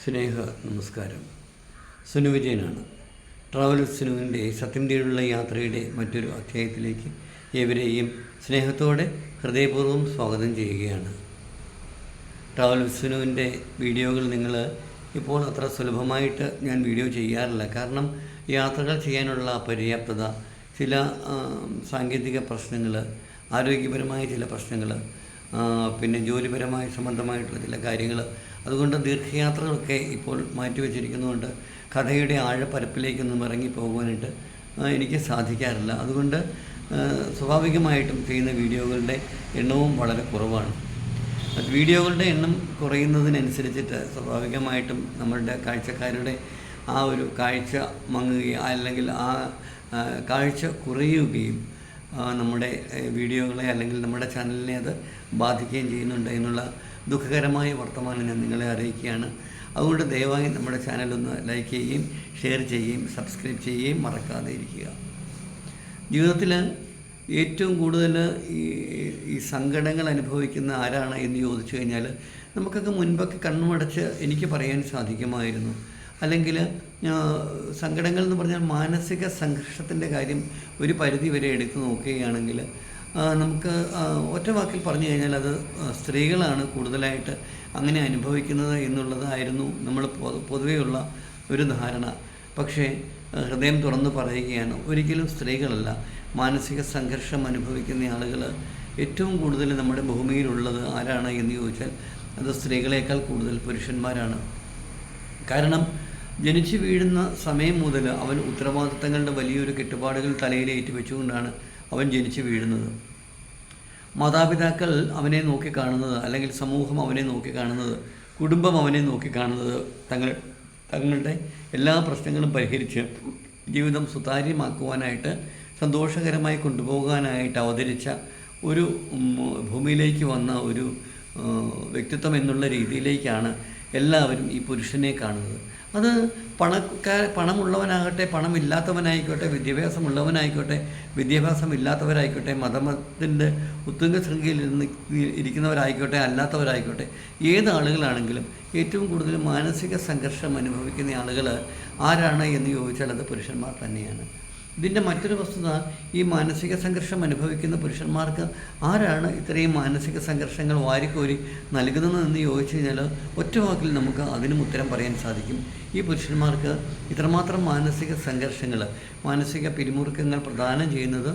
സ്നേഹ നമസ്കാരം. സുനു വിജയനാണ്. ട്രാവൽ സുനുവിൻ്റെ സത്യം തേടിയുള്ള യാത്രയുടെ മറ്റൊരു അധ്യായത്തിലേക്ക് ഏവരെയും സ്നേഹത്തോടെ ഹൃദയപൂർവ്വം സ്വാഗതം ചെയ്യുകയാണ്. ട്രാവൽ സുനുവിൻ്റെ വീഡിയോകൾ നിങ്ങൾ ഇപ്പോൾ അത്ര സുലഭമായിട്ട് ഞാൻ വീഡിയോ ചെയ്യാറില്ല. കാരണം യാത്രകൾ ചെയ്യാനുള്ള പര്യാപ്തത, ചില സാങ്കേതിക പ്രശ്നങ്ങൾ, ആരോഗ്യപരമായ ചില പ്രശ്നങ്ങൾ, പിന്നെ ജോലിപരമായ സംബന്ധമായിട്ടുള്ള ചില കാര്യങ്ങൾ, അതുകൊണ്ട് ദീർഘയാത്രകളൊക്കെ ഇപ്പോൾ മാറ്റിവെച്ചിരിക്കുന്നതുകൊണ്ട് കഥയുടെ ആഴപ്പരപ്പിലേക്കൊന്നും ഇറങ്ങിപ്പോകാനായിട്ട് എനിക്ക് സാധിക്കാറില്ല. അതുകൊണ്ട് സ്വാഭാവികമായിട്ടും ചെയ്യുന്ന വീഡിയോകളുടെ എണ്ണവും വളരെ കുറവാണ്. വീഡിയോകളുടെ എണ്ണം കുറയുന്നതിനനുസരിച്ചിട്ട് സ്വാഭാവികമായിട്ടും നമ്മളുടെ കാഴ്ചക്കാരുടെ ആ ഒരു കാഴ്ച മങ്ങുകയും അല്ലെങ്കിൽ ആ കാഴ്ച കുറയുകയും നമ്മുടെ വീഡിയോകളെ അല്ലെങ്കിൽ നമ്മുടെ ചാനലിനെ അത് ബാധിക്കുകയും ചെയ്യുന്നുണ്ട് എന്നുള്ള ദുഃഖകരമായ വർത്തമാനം ഞാൻ നിങ്ങളെ അറിയിക്കുകയാണ്. അതുകൊണ്ട് ദയവായി നമ്മുടെ ചാനലൊന്ന് ലൈക്ക് ചെയ്യുകയും ഷെയർ ചെയ്യുകയും സബ്സ്ക്രൈബ് ചെയ്യുകയും മറക്കാതെ ഇരിക്കുക. ജീവിതത്തിൽ ഏറ്റവും കൂടുതൽ ഈ സങ്കടങ്ങൾ അനുഭവിക്കുന്ന ആരാണ് എന്ന് ചോദിച്ചു കഴിഞ്ഞാൽ നമുക്കൊക്കെ മുൻപൊക്കെ കണ്ണുമടച്ച് എനിക്ക് പറയാൻ സാധിക്കുമായിരുന്നു. അല്ലെങ്കിൽ സങ്കടങ്ങൾ എന്ന് പറഞ്ഞാൽ മാനസിക സംഘർഷത്തിൻ്റെ കാര്യം ഒരു പരിധി വരെ എടുത്തു നോക്കുകയാണെങ്കിൽ നമുക്ക് ഒറ്റ വാക്കിൽ പറഞ്ഞു കഴിഞ്ഞാൽ അത് സ്ത്രീകളാണ് കൂടുതലായിട്ട് അങ്ങനെ അനുഭവിക്കുന്നത് എന്നുള്ളതായിരുന്നു നമ്മൾ പൊതുവെയുള്ള ഒരു ധാരണ. പക്ഷേ ഹൃദയം തുറന്ന് പറയുകയാണ്, ഒരിക്കലും സ്ത്രീകളല്ല. മാനസിക സംഘർഷം അനുഭവിക്കുന്ന ആളുകൾ ഏറ്റവും കൂടുതൽ നമ്മുടെ ഭൂമിയിലുള്ളത് ആരാണ് എന്ന് ചോദിച്ചാൽ അത് സ്ത്രീകളേക്കാൾ കൂടുതൽ പുരുഷന്മാരാണ്. കാരണം ജനിച്ചു വീഴുന്ന സമയം മുതൽ അവൻ ഉത്തരവാദിത്തങ്ങളുടെ വലിയൊരു കെട്ടുപാടുകൾ തലയിലേറ്റ് വെച്ചുകൊണ്ടാണ് അവൻ ജനിച്ചു വീഴുന്നത്. മാതാപിതാക്കൾ അവനെ നോക്കിക്കാണുന്നത്, അല്ലെങ്കിൽ സമൂഹം അവനെ നോക്കിക്കാണുന്നത്, കുടുംബം അവനെ നോക്കിക്കാണുന്നത് തങ്ങളുടെ എല്ലാ പ്രശ്നങ്ങളും പരിഹരിച്ച് ജീവിതം സുതാര്യമാക്കുവാനായിട്ട് സന്തോഷകരമായി കൊണ്ടുപോകാനായിട്ട് അവതരിച്ച ഒരു ഭൂമിയിലേക്ക് വന്ന ഒരു വ്യക്തിത്വം എന്നുള്ള രീതിയിലേക്കാണ് എല്ലാവരും ഈ പുരുഷനെ കാണുന്നത്. അത് പണമുള്ളവനാകട്ടെ പണമില്ലാത്തവനായിക്കോട്ടെ, വിദ്യാഭ്യാസമുള്ളവനായിക്കോട്ടെ വിദ്യാഭ്യാസമില്ലാത്തവരായിക്കോട്ടെ, മതത്തിൻ്റെ ഉത്തുംഗ ശൃംഖലയിൽ ഇരിക്കുന്നവരായിക്കോട്ടെ അല്ലാത്തവരായിക്കോട്ടെ, ഏത് ആളുകളാണെങ്കിലും ഏറ്റവും കൂടുതൽ മാനസിക സംഘർഷം അനുഭവിക്കുന്ന ആളുകൾ ആരാണ് എന്ന് ചോദിച്ചാൽ അത് പുരുഷന്മാർ തന്നെയാണ്. ഇതിൻ്റെ മറ്റൊരു വസ്തുത, ഈ മാനസിക സംഘർഷം അനുഭവിക്കുന്ന പുരുഷന്മാർക്ക് ആരാണ് ഇത്രയും മാനസിക സംഘർഷങ്ങൾ വാരിക്കോരി നൽകുന്നതെന്ന് ചോദിച്ചു കഴിഞ്ഞാൽ ഒറ്റ വാക്കിൽ നമുക്ക് അതിനും ഉത്തരം പറയാൻ സാധിക്കും. ഈ പുരുഷന്മാർക്ക് ഇത്രമാത്രം മാനസിക സംഘർഷങ്ങൾ, മാനസിക പിരിമുറുക്കങ്ങൾ പ്രദാനം ചെയ്യുന്നത്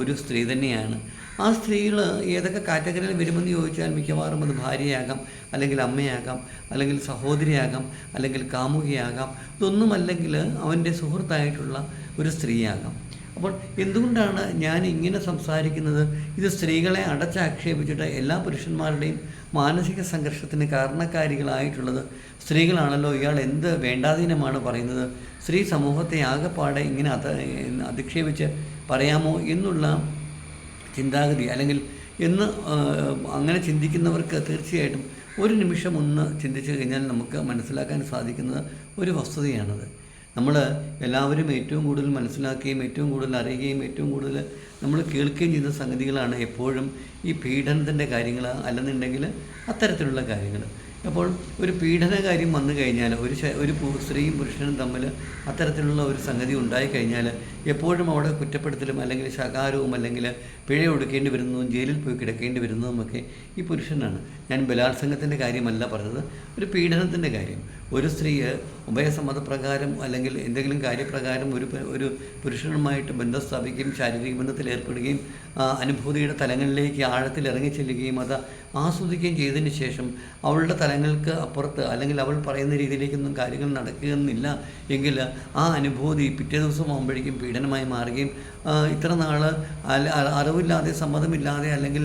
ഒരു സ്ത്രീ തന്നെയാണ്. ആ സ്ത്രീകൾ ഏതൊക്കെ കാറ്റഗറിയിൽ വരുമെന്ന് ചോദിച്ചാൽ മിക്കവാറും അത് ഭാര്യയാകാം, അല്ലെങ്കിൽ അമ്മയാകാം, അല്ലെങ്കിൽ സഹോദരിയാകാം, അല്ലെങ്കിൽ കാമുകിയാകാം, ഇതൊന്നുമല്ലെങ്കിൽ അവൻ്റെ സുഹൃത്തായിട്ടുള്ള ഒരു സ്ത്രീയാകാം. അപ്പോൾ എന്തുകൊണ്ടാണ് ഞാൻ ഇങ്ങനെ സംസാരിക്കുന്നത്? ഇത് സ്ത്രീകളെ അടച്ചാക്ഷേപിച്ചിട്ട് എല്ലാ പുരുഷന്മാരുടെയും മാനസിക സംഘർഷത്തിന് കാരണക്കാരികളായിട്ടുള്ളത് സ്ത്രീകളാണല്ലോ, ഇയാൾ എന്ത് വേണ്ടാധീനമാണ് പറയുന്നത്, സ്ത്രീ സമൂഹത്തെ ആകെപ്പാടെ ഇങ്ങനെ അധിക്ഷേപിച്ച് പറയാമോ എന്നുള്ള ചിന്താഗതി, അല്ലെങ്കിൽ അങ്ങനെ ചിന്തിക്കുന്നവർക്ക് തീർച്ചയായിട്ടും ഒരു നിമിഷം ഒന്ന് ചിന്തിച്ചു കഴിഞ്ഞാൽ നമുക്ക് മനസ്സിലാക്കാൻ സാധിക്കുന്നത് ഒരു വസ്തുതയാണത്. നമ്മൾ എല്ലാവരും ഏറ്റവും കൂടുതൽ മനസ്സിലാക്കുകയും ഏറ്റവും കൂടുതൽ അറിയുകയും ഏറ്റവും കൂടുതൽ നമ്മൾ കേൾക്കുകയും ചെയ്യുന്ന സംഗതികളാണ് എപ്പോഴും ഈ പീഡനത്തിൻ്റെ കാര്യങ്ങൾ, അല്ലെന്നുണ്ടെങ്കിൽ അത്തരത്തിലുള്ള കാര്യങ്ങൾ. അപ്പോൾ ഒരു പീഡന കാര്യം വന്നു കഴിഞ്ഞാൽ, ഒരു സ്ത്രീയും പുരുഷനും തമ്മിൽ അത്തരത്തിലുള്ള ഒരു സംഗതി ഉണ്ടായിക്കഴിഞ്ഞാൽ എപ്പോഴും അവിടെ കുറ്റപ്പെടുത്തലും അല്ലെങ്കിൽ ശകാരവും അല്ലെങ്കിൽ പിഴ ഒടുക്കേണ്ടി വരുന്നതും ജയിലിൽ പോയി കിടക്കേണ്ടി വരുന്നതുമൊക്കെ ഈ പുരുഷനാണ്. ഞാൻ ബലാത്സംഗത്തിൻ്റെ കാര്യമല്ല പറഞ്ഞത്, ഒരു പീഡനത്തിൻ്റെ കാര്യം. ഒരു സ്ത്രീ ഉഭയസമ്മതപ്രകാരം അല്ലെങ്കിൽ എന്തെങ്കിലും കാര്യപ്രകാരം ഒരു പുരുഷനുമായിട്ട് ബന്ധം സ്ഥാപിക്കുകയും ശാരീരിക ബന്ധത്തിൽ ഏർപ്പെടുകയും അനുഭൂതിയുടെ തലങ്ങളിലേക്ക് ആഴത്തിൽ ഇറങ്ങിച്ചെല്ലുകയും അത് ആസ്വദിക്കുകയും ചെയ്തതിന് ശേഷം അവളുടെ തലങ്ങൾക്ക് അപ്പുറത്ത് അല്ലെങ്കിൽ അവൾ പറയുന്ന രീതിയിലേക്കൊന്നും കാര്യങ്ങൾ നടക്കുകയെന്നില്ല എങ്കിൽ ആ അനുഭൂതി പിറ്റേ ദിവസം ആകുമ്പോഴേക്കും പീഡനമായി മാറുകയും ഇത്ര നാൾ അറിവില്ലാതെ സമ്മതമില്ലാതെ അല്ലെങ്കിൽ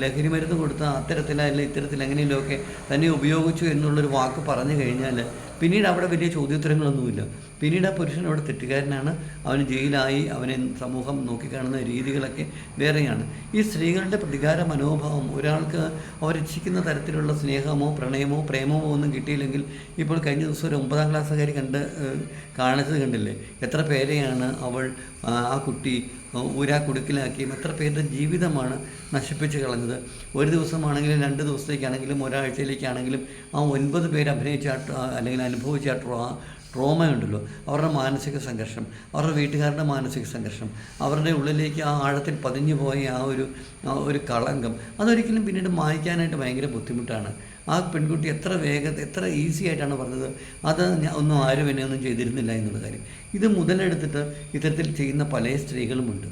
ലഹരി മരുന്ന് കൊടുത്ത അത്തരത്തിൽ അല്ലെങ്കിൽ ഇത്തരത്തിൽ എങ്ങനെയൊക്കെ തന്നെ ഉപയോഗിച്ചു എന്നുള്ളൊരു വാക്ക് പറഞ്ഞു കഴിഞ്ഞാൽ പിന്നീട് അവിടെ വലിയ ചോദ്യോത്തരങ്ങളൊന്നുമില്ല. പിന്നീട് ആ പുരുഷൻ അവിടെ തെറ്റുകാരനാണ്, അവന് ജയിലായി, അവനെ സമൂഹം നോക്കിക്കാണുന്ന രീതികളൊക്കെ വേറെയാണ്. ഈ സ്ത്രീകളുടെ പ്രതികാര മനോഭാവം ഒരാൾക്ക് അവരിച്ഛിക്കുന്ന തരത്തിലുള്ള സ്നേഹമോ പ്രണയമോ പ്രേമമോ ഒന്നും കിട്ടിയില്ലെങ്കിൽ, ഇപ്പോൾ കഴിഞ്ഞ ദിവസം ഒരു 9ാം ക്ലാസ്സുകാരി കാണിച്ചത് കണ്ടില്ലേ? എത്ര പേരെയാണ് അവൾ ആ കുട്ടി കുടുക്കിലാക്കിയും എത്ര പേരുടെ ജീവിതമാണ് നശിപ്പിച്ച് കളഞ്ഞത്. ഒരു ദിവസമാണെങ്കിലും 2 ദിവസത്തേക്കാണെങ്കിലും ഒരാഴ്ചയിലേക്കാണെങ്കിലും ആ 9 പേര് അഭിനയിച്ച അല്ലെങ്കിൽ അനുഭവിച്ച ട്രോമ ഉണ്ടല്ലോ, അവരുടെ മാനസിക സംഘർഷം, അവരുടെ വീട്ടുകാരുടെ മാനസിക സംഘർഷം, അവരുടെ ഉള്ളിലേക്ക് ആ ആഴത്തിൽ പതിഞ്ഞു പോയ ആ ഒരു കളങ്കം, അതൊരിക്കലും പിന്നീട് മായ്ക്കാനായിട്ട് ഭയങ്കര ബുദ്ധിമുട്ടാണ്. ആ പെൺകുട്ടി എത്ര ഈസി ആയിട്ടാണ് പറഞ്ഞത്, അത് ഒന്നും ആരും എന്നെ ഒന്നും ചെയ്തിരുന്നില്ല എന്നുള്ള കാര്യം. ഇത് മുതലെടുത്തിട്ട് ഇത്തരത്തിൽ ചെയ്യുന്ന പല സ്ത്രീകളുമുണ്ട്.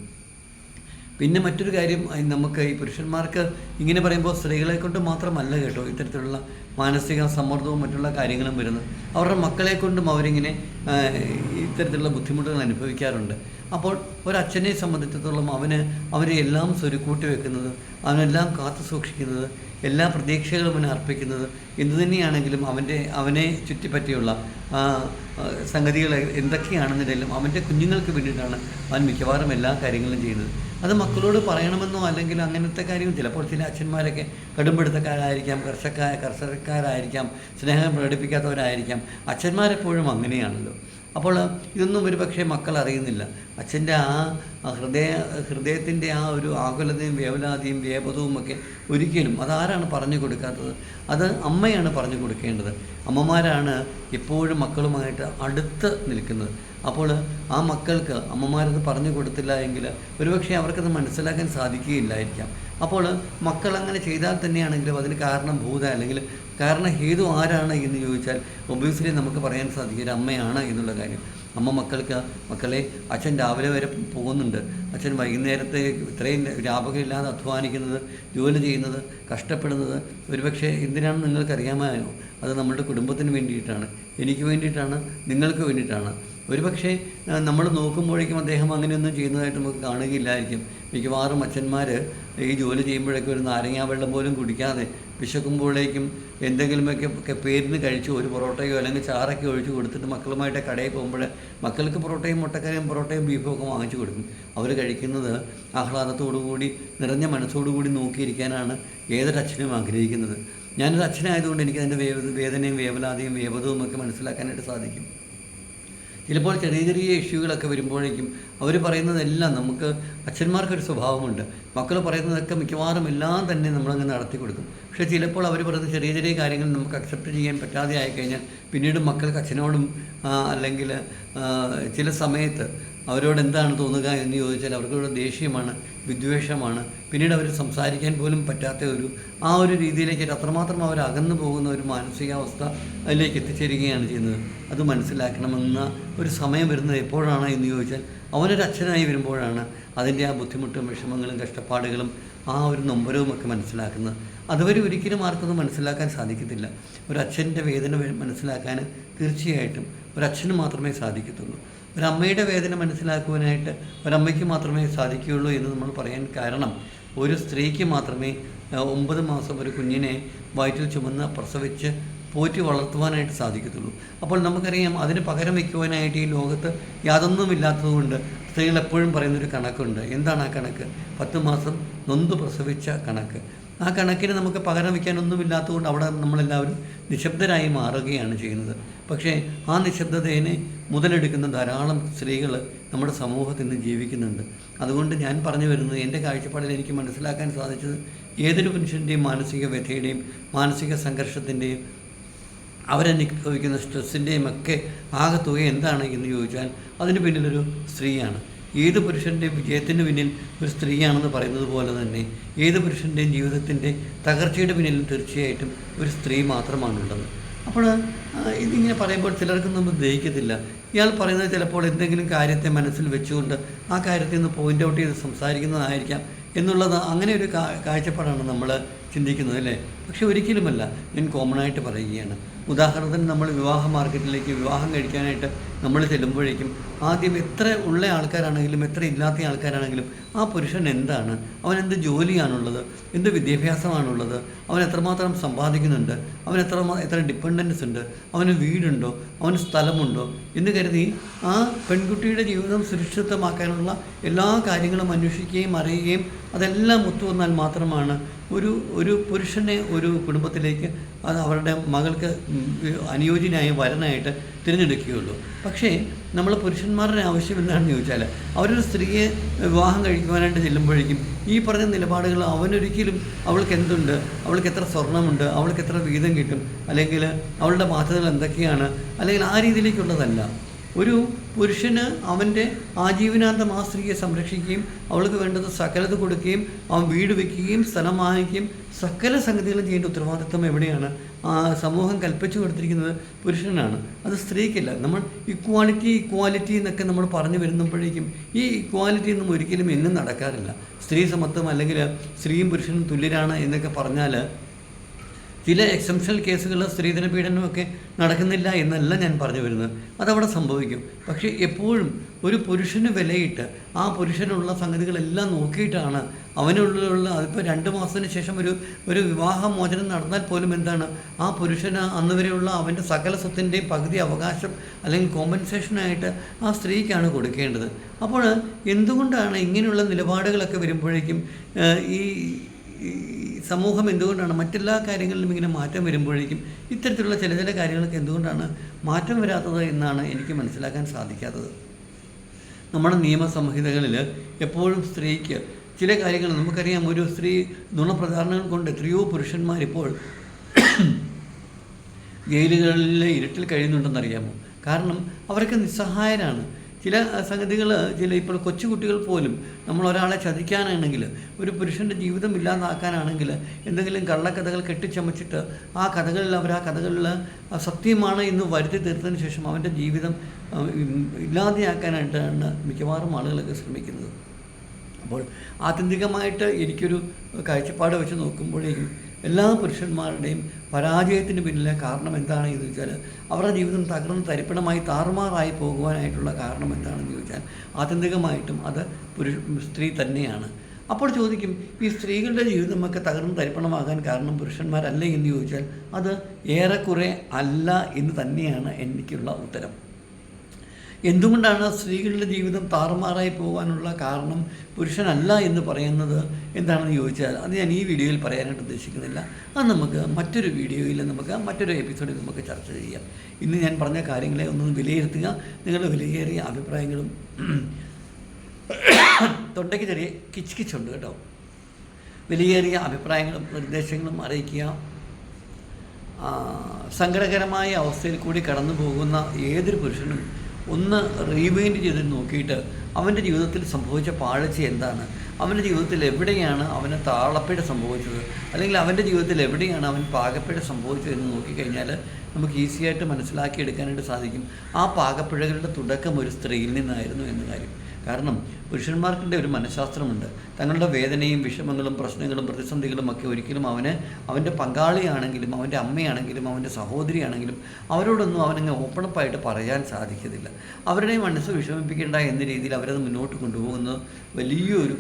പിന്നെ മറ്റൊരു കാര്യം, നമുക്ക് ഈ പുരുഷന്മാർക്ക് ഇങ്ങനെ പറയുമ്പോൾ സ്ത്രീകളെ കൊണ്ട് മാത്രമല്ല കേട്ടോ ഇത്തരത്തിലുള്ള മാനസിക സമ്മർദ്ദവും മറ്റുള്ള കാര്യങ്ങളും വരുന്നത്. അവരുടെ മക്കളെ കൊണ്ടും അവരിങ്ങനെ ഇത്തരത്തിലുള്ള ബുദ്ധിമുട്ടുകൾ അനുഭവിക്കാറുണ്ട്. അപ്പോൾ ഒരച്ഛനെ സംബന്ധിച്ചിടത്തോളം അവരെ എല്ലാം സ്വരുക്കൂട്ടി വെക്കുന്നത്, അവനെല്ലാം കാത്തു സൂക്ഷിക്കുന്നത്, എല്ലാ പ്രതീക്ഷകളും അവനെ അർപ്പിക്കുന്നത്, എന്തു തന്നെയാണെങ്കിലും അവനെ ചുറ്റിപ്പറ്റിയുള്ള സംഗതികൾ എന്തൊക്കെയാണെന്നില്ലെങ്കിലും അവൻ്റെ കുഞ്ഞുങ്ങൾക്ക് വേണ്ടിയിട്ടാണ് അവൻ മിക്കവാറും എല്ലാ കാര്യങ്ങളും ചെയ്യുന്നത്. അത് മക്കളോട് പറയണമെന്നോ അല്ലെങ്കിൽ അങ്ങനത്തെ കാര്യവും ചിലപ്പോൾ ചില അച്ഛന്മാരൊക്കെ കടുംപിടുത്തക്കാരായിരിക്കാം, കർഷകക്കാരായിരിക്കാം, സ്നേഹം പ്രകടിപ്പിക്കാത്തവരായിരിക്കാം. അച്ഛന്മാരെപ്പോഴും അങ്ങനെയാണല്ലോ. അപ്പോൾ ഇതൊന്നും ഒരു പക്ഷേ മക്കൾ അറിയുന്നില്ല. അച്ഛൻ്റെ ഹൃദയത്തിൻ്റെ ആ ഒരു ആകുലതയും വേവലാതിയും വേപതവും ഒക്കെ ഒരിക്കലും അതാരാണ് പറഞ്ഞു കൊടുക്കാത്തത്? അത് അമ്മയാണ് പറഞ്ഞു കൊടുക്കേണ്ടത്. അമ്മമാരാണ് എപ്പോഴും മക്കളുമായിട്ട് അടുത്ത് നിൽക്കുന്നത്. അപ്പോൾ ആ മക്കൾക്ക് അമ്മമാരത് പറഞ്ഞു കൊടുത്തില്ല എങ്കിൽ ഒരുപക്ഷെ അവർക്കത് മനസ്സിലാക്കാൻ സാധിക്കുകയില്ലായിരിക്കാം. അപ്പോൾ മക്കൾ അങ്ങനെ ചെയ്താൽ തന്നെയാണെങ്കിലും അതിന് കാരണം അല്ലെങ്കിൽ കാരണം ഹേതു ആരാണ് എന്ന് ചോദിച്ചാൽ ഒബ്വിയസ്ലി നമുക്ക് പറയാൻ സാധിക്കും അമ്മയാണ് എന്നുള്ള കാര്യം. അമ്മ മക്കളെ അച്ഛൻ രാവിലെ വരെ പോകുന്നുണ്ട്, അച്ഛൻ വൈകുന്നേരത്തെ ഇത്രയും വ്യാപകമില്ലാതെ അധ്വാനിക്കുന്നത്, ജോലി ചെയ്യുന്നത്, കഷ്ടപ്പെടുന്നത് ഒരുപക്ഷെ എന്തിനാണെന്ന് നിങ്ങൾക്കറിയാമായോ? അത് നമ്മളുടെ കുടുംബത്തിന് വേണ്ടിയിട്ടാണ്, എനിക്ക് വേണ്ടിയിട്ടാണ്, നിങ്ങൾക്ക് വേണ്ടിയിട്ടാണ്. ഒരുപക്ഷെ നമ്മൾ നോക്കുമ്പോഴേക്കും അദ്ദേഹം അങ്ങനെയൊന്നും ചെയ്യുന്നതായിട്ട് നമുക്ക് കാണുകയില്ലായിരിക്കും. മിക്കവാറും അച്ഛന്മാർ ഈ ജോലി ചെയ്യുമ്പോഴൊക്കെ ഒരു നാരങ്ങാ വെള്ളം പോലും കുടിക്കാതെ വിശക്കുമ്പോഴേക്കും എന്തെങ്കിലുമൊക്കെ പേരിന് കഴിച്ചു ഒരു പൊറോട്ടയോ അല്ലെങ്കിൽ ചാറൊക്കെ ഒഴിച്ച് കൊടുത്തിട്ട് മക്കളുമായിട്ട് കടയിൽ പോകുമ്പോൾ മക്കൾക്ക് പൊറോട്ടയും മുട്ടക്കറിയും പൊറോട്ടയും ബീഫും ഒക്കെ വാങ്ങിച്ചു കൊടുക്കും. അവർ കഴിക്കുന്നത് ആഹ്ലാദത്തോടുകൂടി നിറഞ്ഞ മനസ്സോടുകൂടി നോക്കിയിരിക്കാനാണ് ഏതൊരച്ഛനും ആഗ്രഹിക്കുന്നത്. ഞാനൊരു അച്ഛനായതുകൊണ്ട് എനിക്കതിൻ്റെ വേദനയും വേവലാതിയും വേപതവും ഒക്കെ മനസ്സിലാക്കാനായിട്ട് സാധിക്കും. ചിലപ്പോൾ ചെറിയ ഇഷ്യൂകളൊക്കെ വരുമ്പോഴേക്കും അവർ പറയുന്നതെല്ലാം നമുക്ക് അച്ഛന്മാർക്കൊരു സ്വഭാവമുണ്ട്. മക്കൾ പറയുന്നതൊക്കെ മിക്കവാറും എല്ലാം തന്നെ നമ്മളങ്ങ് നടത്തി കൊടുക്കും. പക്ഷേ ചിലപ്പോൾ അവർ പറയുന്ന ചെറിയ കാര്യങ്ങൾ നമുക്ക് അക്സെപ്റ്റ് ചെയ്യാൻ പറ്റാതെ ആയിക്കഴിഞ്ഞാൽ പിന്നീട് മക്കൾക്ക് അച്ഛനോടും അല്ലെങ്കിൽ ചില സമയത്ത് അവരോട് എന്താണ് തോന്നുക എന്ന് ചോദിച്ചാൽ അവർക്കൊരു ദേഷ്യമാണ്, വിദ്വേഷമാണ്. പിന്നീട് അവർ സംസാരിക്കാൻ പോലും പറ്റാത്ത ഒരു രീതിയിലേക്ക് അത്രമാത്രം അവർ അകന്നു പോകുന്ന ഒരു മാനസികാവസ്ഥ അതിലേക്ക് എത്തിച്ചേരുകയാണ് ചെയ്യുന്നത്. അത് മനസ്സിലാക്കണമെന്ന ഒരു സമയം വരുന്നത് എപ്പോഴാണ് എന്ന് ചോദിച്ചാൽ അവനൊരു അച്ഛനായി വരുമ്പോഴാണ് അതിൻ്റെ ആ ബുദ്ധിമുട്ടും വിഷമങ്ങളും കഷ്ടപ്പാടുകളും ആ ഒരു നൊമ്പരവും ഒക്കെ മനസ്സിലാക്കുന്നത്. അതുവരെ ഒരിക്കലും ആർക്കൊന്നും മനസ്സിലാക്കാൻ സാധിക്കത്തില്ല. ഒരച്ഛൻ്റെ വേദന മനസ്സിലാക്കാൻ തീർച്ചയായിട്ടും ഒരച്ഛന് മാത്രമേ സാധിക്കത്തുള്ളൂ. ഒരമ്മയുടെ വേദന മനസ്സിലാക്കുവാനായിട്ട് ഒരമ്മയ്ക്ക് മാത്രമേ സാധിക്കുകയുള്ളൂ എന്ന് നമ്മൾ പറയാൻ കാരണം, ഒരു സ്ത്രീക്ക് മാത്രമേ 9 മാസം ഒരു കുഞ്ഞിനെ വയറ്റിൽ ചുമന്ന് പ്രസവിച്ച് പോറ്റി വളർത്തുവാനായിട്ട് സാധിക്കത്തുള്ളൂ. അപ്പോൾ നമുക്കറിയാം അതിന് പകരം വയ്ക്കുവാനായിട്ട് ഈ ലോകത്ത് യാതൊന്നുമില്ലാത്തതുകൊണ്ട് സ്ത്രീകൾ എപ്പോഴും പറയുന്നൊരു കണക്കുണ്ട്. എന്താണ് ആ കണക്ക്? 10 മാസം നൊന്ത് പ്രസവിച്ച കണക്ക്. ആ കണക്കിന് നമുക്ക് പകരം വയ്ക്കാനൊന്നുമില്ലാത്തതുകൊണ്ട് അവിടെ നമ്മളെല്ലാവരും നിശബ്ദരായി മാറുകയാണ് ചെയ്യുന്നത്. പക്ഷേ ആ നിശബ്ദതയെ മുതലെടുക്കുന്ന ധാരാളം സ്ത്രീകൾ നമ്മുടെ സമൂഹത്തിൽ നിന്ന് ജീവിക്കുന്നുണ്ട്. അതുകൊണ്ട് ഞാൻ പറഞ്ഞു വരുന്നത്, എൻ്റെ കാഴ്ചപ്പാടിൽ എനിക്ക് മനസ്സിലാക്കാൻ സാധിച്ചത് ഏതൊരു മനുഷ്യൻ്റെയും മാനസിക വ്യഥയുടെയും മാനസിക സംഘർഷത്തിൻ്റെയും അവരനുഭവിക്കുന്ന സ്ട്രെസ്സിൻ്റെയും ഒക്കെ ആകെത്തുക എന്താണ് എന്ന് ചോദിച്ചാൽ അതിന് പിന്നിലൊരു സ്ത്രീയാണ്. ഏത് പുരുഷൻ്റെയും വിജയത്തിന് പിന്നിൽ ഒരു സ്ത്രീയാണെന്ന് പറയുന്നത് പോലെ തന്നെ ഏത് പുരുഷൻ്റെയും ജീവിതത്തിൻ്റെ തകർച്ചയുടെ പിന്നിലും തീർച്ചയായിട്ടും ഒരു സ്ത്രീ മാത്രമാണുള്ളത്. അപ്പോൾ ഇതിങ്ങനെ പറയുമ്പോൾ ചിലർക്കൊന്നും ദഹിക്കത്തില്ല. ഇയാൾ പറയുന്നത് ചിലപ്പോൾ എന്തെങ്കിലും കാര്യത്തെ മനസ്സിൽ വെച്ചുകൊണ്ട് ആ കാര്യത്തിൽ നിന്ന് പോയിൻ്റ് ഔട്ട് ചെയ്ത് സംസാരിക്കുന്നതായിരിക്കാം എന്നുള്ളത്, അങ്ങനെ ഒരു കാഴ്ചപ്പാടാണ് നമ്മൾ ചിന്തിക്കുന്നത് അല്ലേ? പക്ഷെ ഒരിക്കലുമല്ല. ഞാൻ കോമണായിട്ട് പറയുകയാണ്. ഉദാഹരണത്തിന് നമ്മൾ വിവാഹ മാർക്കറ്റിലേക്ക് വിവാഹം കഴിക്കാനായിട്ട് നമ്മൾ ചെല്ലുമ്പോഴേക്കും ആദ്യം എത്ര ഉള്ള ആൾക്കാരാണെങ്കിലും എത്ര ഇല്ലാത്ത ആൾക്കാരാണെങ്കിലും ആ പുരുഷൻ എന്താണ്, അവൻ എന്ത് ജോലിയാണുള്ളത്, എന്ത് വിദ്യാഭ്യാസമാണുള്ളത്, അവൻ എത്രമാത്രം സമ്പാദിക്കുന്നുണ്ട്, അവൻ എത്ര ഡിപ്പെൻഡൻസ് ഉണ്ട്, അവന് വീടുണ്ടോ, അവന് സ്ഥലമുണ്ടോ എന്ന് കരുതി ആ പെൺകുട്ടിയുടെ ജീവിതം സുരക്ഷിതമാക്കാനുള്ള എല്ലാ കാര്യങ്ങളും അന്വേഷിക്കുകയും അറിയുകയും അതെല്ലാം ഒത്തുവന്നാൽ മാത്രമാണ് ഒരു പുരുഷനെ ഒരു കുടുംബത്തിലേക്ക് അത് അവരുടെ മകൾക്ക് അനുയോജ്യനായ വരനായിട്ട് തിരഞ്ഞെടുക്കുകയുള്ളൂ. പക്ഷേ നമ്മൾ പുരുഷന്മാരുടെ ആവശ്യം എന്താണെന്ന് ചോദിച്ചാൽ അവരൊരു സ്ത്രീയെ വിവാഹം കഴിക്കുവാനായിട്ട് ചെല്ലുമ്പോഴേക്കും ഈ പറഞ്ഞ നിലപാടുകൾ അവനൊരിക്കലും അവൾക്ക് എന്തുണ്ട്, അവൾക്ക് എത്ര സ്വർണ്ണമുണ്ട്, അവൾക്ക് എത്ര വീതം കിട്ടും, അല്ലെങ്കിൽ അവളുടെ ബാധ്യതകൾ എന്തൊക്കെയാണ്, അല്ലെങ്കിൽ ആ രീതിയിലേക്കുള്ളതല്ല. ഒരു പുരുഷന് അവൻ്റെ ആജീവനാന്തം ആ സ്ത്രീയെ സംരക്ഷിക്കുകയും അവൾക്ക് വേണ്ടത് സകലത് കൊടുക്കുകയും അവൻ വീട് വയ്ക്കുകയും സ്ഥലം വാങ്ങിക്കുകയും സകല സംഗതികളും ചെയ്യേണ്ട ഉത്തരവാദിത്വം എവിടെയാണ്? സമൂഹം കൽപ്പിച്ചു കൊടുത്തിരിക്കുന്നത് പുരുഷനാണ്, അത് സ്ത്രീക്കില്ല. നമ്മൾ ഇക്വാലിറ്റി എന്നൊക്കെ നമ്മൾ പറഞ്ഞു വരുമ്പോഴേക്കും ഈ ഇക്വാലിറ്റി ഒന്നും ഒരിക്കലും എങ്ങും നടക്കാറില്ല. സ്ത്രീ സമത്വം അല്ലെങ്കിൽ സ്ത്രീയും പുരുഷനും തുല്യരാണ് എന്നൊക്കെ പറഞ്ഞാൽ ചില എക്സെപ്ഷണൽ കേസുകൾ സ്ത്രീധന പീഡനമൊക്കെ നടക്കുന്നില്ല എന്നല്ല ഞാൻ പറഞ്ഞു വരുന്നത്, അതവിടെ സംഭവിക്കും. പക്ഷേ എപ്പോഴും ഒരു പുരുഷന് വിലയിട്ട് ആ പുരുഷനുള്ള സംഗതികളെല്ലാം നോക്കിയിട്ടാണ് അവനുള്ള അതിപ്പോൾ 2 മാസത്തിന് ശേഷം ഒരു വിവാഹമോചനം നടന്നാൽ പോലും എന്താണ് ആ പുരുഷന് അന്ന് വരെയുള്ള അവൻ്റെ സകല സ്വത്തിൻ്റെയും പകുതി അവകാശം അല്ലെങ്കിൽ കോമ്പൻസേഷനായിട്ട് ആ സ്ത്രീക്കാണ് കൊടുക്കേണ്ടത്. അപ്പോൾ എന്തുകൊണ്ടാണ് ഇങ്ങനെയുള്ള നിലപാടുകളൊക്കെ വരുമ്പോഴേക്കും ഈ സമൂഹം എന്തുകൊണ്ടാണ് മറ്റെല്ലാ കാര്യങ്ങളിലും ഇങ്ങനെ മാറ്റം വരുമ്പോഴേക്കും ഇത്തരത്തിലുള്ള ചില കാര്യങ്ങളൊക്കെ എന്തുകൊണ്ടാണ് മാറ്റം വരാത്തത് എന്നാണ് എനിക്ക് മനസ്സിലാക്കാൻ സാധിക്കാത്തത്. നമ്മുടെ നിയമസംഹിതകളിൽ എപ്പോഴും സ്ത്രീക്ക് ചില കാര്യങ്ങൾ നമുക്കറിയാം. ഒരു സ്ത്രീ നുണപ്രചാരണങ്ങൾ കൊണ്ട് എത്രയോ പുരുഷന്മാരിപ്പോൾ ജയിലുകളിലെ ഇരുട്ടിൽ കഴിയുന്നുണ്ടെന്നറിയാമോ? കാരണം അവരൊക്കെ നിസ്സഹായരാണ്. ചില സംഗതികൾ ഇപ്പോൾ കൊച്ചുകുട്ടികൾ പോലും നമ്മൾ ഒരാളെ ചതിക്കാനാണെങ്കിൽ, ഒരു പുരുഷൻ്റെ ജീവിതം ഇല്ലാതാക്കാനാണെങ്കിൽ എന്തെങ്കിലും കള്ളക്കഥകൾ കെട്ടിച്ചമച്ചിട്ട് ആ കഥകളിൽ സത്യമാണ് എന്ന് വരുത്തി തീർത്തതിന് ശേഷം അവൻ്റെ ജീവിതം ഇല്ലാതെയാക്കാനായിട്ടാണ് മിക്കവാറും ആളുകളൊക്കെ ശ്രമിക്കുന്നത്. അപ്പോൾ ആത്യന്തികമായിട്ട് എനിക്കൊരു കാഴ്ചപ്പാട് വെച്ച് നോക്കുമ്പോഴേക്കും എല്ലാ പുരുഷന്മാരുടെയും പരാജയത്തിന് പിന്നിലെ കാരണം എന്താണെന്ന് ചോദിച്ചാൽ അവരുടെ ജീവിതം തകർന്ന് തരിപ്പണമായി താറുമാറായി പോകുവാനായിട്ടുള്ള കാരണം എന്താണെന്ന് ചോദിച്ചാൽ ആത്യന്തികമായിട്ടും അത് സ്ത്രീ തന്നെയാണ്. അപ്പോൾ ചോദിക്കും, ഈ സ്ത്രീകളുടെ ജീവിതമൊക്കെ തകർന്ന് തരിപ്പണമാകാൻ കാരണം പുരുഷന്മാരല്ലേ എന്ന് ചോദിച്ചാൽ അത് ഏറെക്കുറെ അല്ല എന്ന് തന്നെയാണ് എനിക്കുള്ള ഉത്തരം. എന്തുകൊണ്ടാണ് സ്ത്രീകളുടെ ജീവിതം താറുമാറായി പോകാനുള്ള കാരണം പുരുഷനല്ല എന്ന് പറയുന്നത് എന്താണെന്ന് ചോദിച്ചാൽ അത് ഞാൻ ഈ വീഡിയോയിൽ പറയാനായിട്ട് ഉദ്ദേശിക്കുന്നില്ല. അത് നമുക്ക് മറ്റൊരു വീഡിയോയിൽ മറ്റൊരു എപ്പിസോഡിൽ നമുക്ക് ചർച്ച ചെയ്യാം. ഇന്ന് ഞാൻ പറഞ്ഞ കാര്യങ്ങളെ ഒന്ന് വിലയിരുത്തുക. നിങ്ങളുടെ വിലയേറിയ അഭിപ്രായങ്ങളും തൊണ്ടയ്ക്ക് ചെറിയ കിച്ചുണ്ട് കേട്ടോ. വിലയേറിയ അഭിപ്രായങ്ങളും നിർദ്ദേശങ്ങളും അറിയിക്കുക. സങ്കടകരമായ അവസ്ഥയിൽ കൂടി കടന്നു പോകുന്ന ഏതൊരു പുരുഷനും ഒന്ന് റീവൈൻഡ് ചെയ്ത് നോക്കിയിട്ട് അവൻ്റെ ജീവിതത്തിൽ സംഭവിച്ച പാഴ്ച എന്താണ്, അവൻ്റെ ജീവിതത്തിൽ എവിടെയാണ് അവന് താളപ്പിഴ സംഭവിച്ചത്, അല്ലെങ്കിൽ അവൻ്റെ ജീവിതത്തിൽ എവിടെയാണ് അവൻ പാകപ്പിഴ സംഭവിച്ചത് എന്ന് നോക്കിക്കഴിഞ്ഞാൽ നമുക്ക് ഈസിയായിട്ട് മനസ്സിലാക്കിയെടുക്കാനായിട്ട് സാധിക്കും. ആ പാകപ്പിഴകളുടെ തുടക്കം ഒരു സ്ത്രീയിൽ നിന്നായിരുന്നു എന്ന കാര്യം. കാരണം പുരുഷന്മാർക്കിൻ്റെ ഒരു മനഃശാസ്ത്രമുണ്ട്. തങ്ങളുടെ വേദനയും വിഷമങ്ങളും പ്രശ്നങ്ങളും പ്രതിസന്ധികളും ഒക്കെ ഒരിക്കലും അവൻ്റെ പങ്കാളിയാണെങ്കിലും അവൻ്റെ അമ്മയാണെങ്കിലും അവൻ്റെ സഹോദരിയാണെങ്കിലും അവരോടൊന്നും അവനങ്ങ് ഓപ്പണപ്പായിട്ട് പറയാൻ സാധിക്കത്തില്ല. അവരുടെ മനസ്സ് വിഷമിപ്പിക്കേണ്ട എന്ന രീതിയിൽ അവരത് മുന്നോട്ട് കൊണ്ടുപോകുന്നത് വലിയൊരു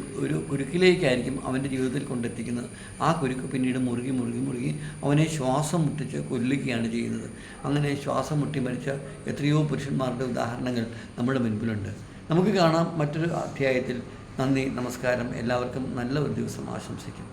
കുരുക്കിലേക്കായിരിക്കും അവൻ്റെ ജീവിതത്തിൽ കൊണ്ടെത്തിക്കുന്നത്. ആ കുരുക്ക് പിന്നീട് മുറുകി അവനെ ശ്വാസം മുട്ടിച്ച് കൊല്ലുകയാണ് ചെയ്യുന്നത്. അങ്ങനെ ശ്വാസം മുട്ടി മരിച്ച എത്രയോ പുരുഷന്മാരുടെ ഉദാഹരണങ്ങൾ നമ്മുടെ മുൻപിലുണ്ട്. നമുക്ക് കാണാം മറ്റൊരു അധ്യായത്തിൽ. നന്ദി, നമസ്കാരം. എല്ലാവർക്കും നല്ല ഒരു ദിവസം ആശംസിക്കും.